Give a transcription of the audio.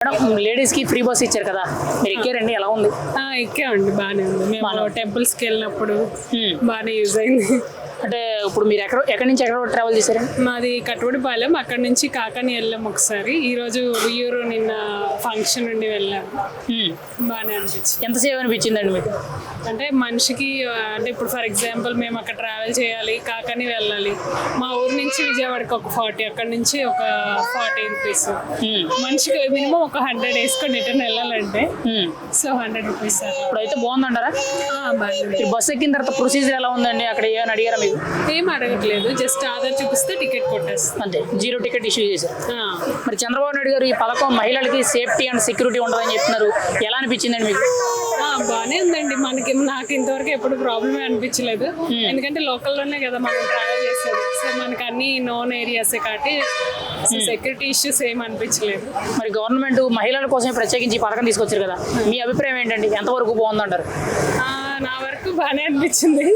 Madam లేడీస్కి free bus ఇచ్చారు కదా, మీరు ఎక్కారండి, ఎలా ఉంది? ఎక్కామండి, బాగానే ఉంది. మేము టెంపుల్స్కి వెళ్ళినప్పుడు బాగానే యూజ్ అయింది. అంటే ఇప్పుడు మీరు ఎక్కడి నుంచి ఎక్కడ ట్రావెల్ చేశారు? మాది కట్టుబడిపాలెం, అక్కడ నుంచి కాకాని వెళ్ళాం ఒకసారి. ఈరోజు ఉయ్యూరు నిన్న ఫంక్షన్ నుండి వెళ్ళాము. బాగానే అనిపించింది. ఎంతసేపు అనిపించిందండి మీకు? అంటే మనిషికి అంటే ఇప్పుడు ఫర్ ఎగ్జాంపుల్ మేము అక్కడ ట్రావెల్ చేయాలి, కాకాని వెళ్ళాలి. మా ఊరు నుంచి విజయవాడకి ఒక 40, అక్కడ నుంచి ఒక 40 రూపీస్. మనిషికి మినిమం ఒక 100 వేసుకొని రిటర్న్ వెళ్ళాలంటే సో 100 రూపీస్. ఇప్పుడు అయితే బాగుందంటారా? బాగుంది. బస్ ఎక్కిన తర్వాత ప్రొసీజర్ ఎలా ఉందండి? అక్కడ ఏమైనా అడిగారా మీకు? ఏం అడగట్లేదు, జస్ట్ ఆధార్ చూపిస్తే టికెట్ కొట్టేస్తుంది. అంతే, 0 టికెట్ ఇష్యూ చేశారు. మరి చంద్రబాబు నాయుడు గారు ఈ పథకం మహిళలకి సేఫ్టీ అండ్ సెక్యూరిటీ ఉండదని చెప్తున్నారు, ఎలా అనిపించిందండి మీకు? బాగానే ఉందండి. నాకు ఇంతవరకు ఎప్పుడు ప్రాబ్లమే అనిపించలేదు. ఎందుకంటే లోకల్లోనే కదా మనం ట్రావెల్ చేసేది. సో మనకి అన్ని నోన్ ఏరియాసే కాబట్టి సెక్యూరిటీ ఇష్యూస్ ఏం అనిపించలేదు. మరి గవర్నమెంట్ మహిళల కోసమే ప్రత్యేకించి ఈ పథకం తీసుకొచ్చారు కదా, మీ అభిప్రాయం ఏంటండి? ఎంతవరకు బాగుందంటారు? నా వరకు బాగానే అనిపించింది.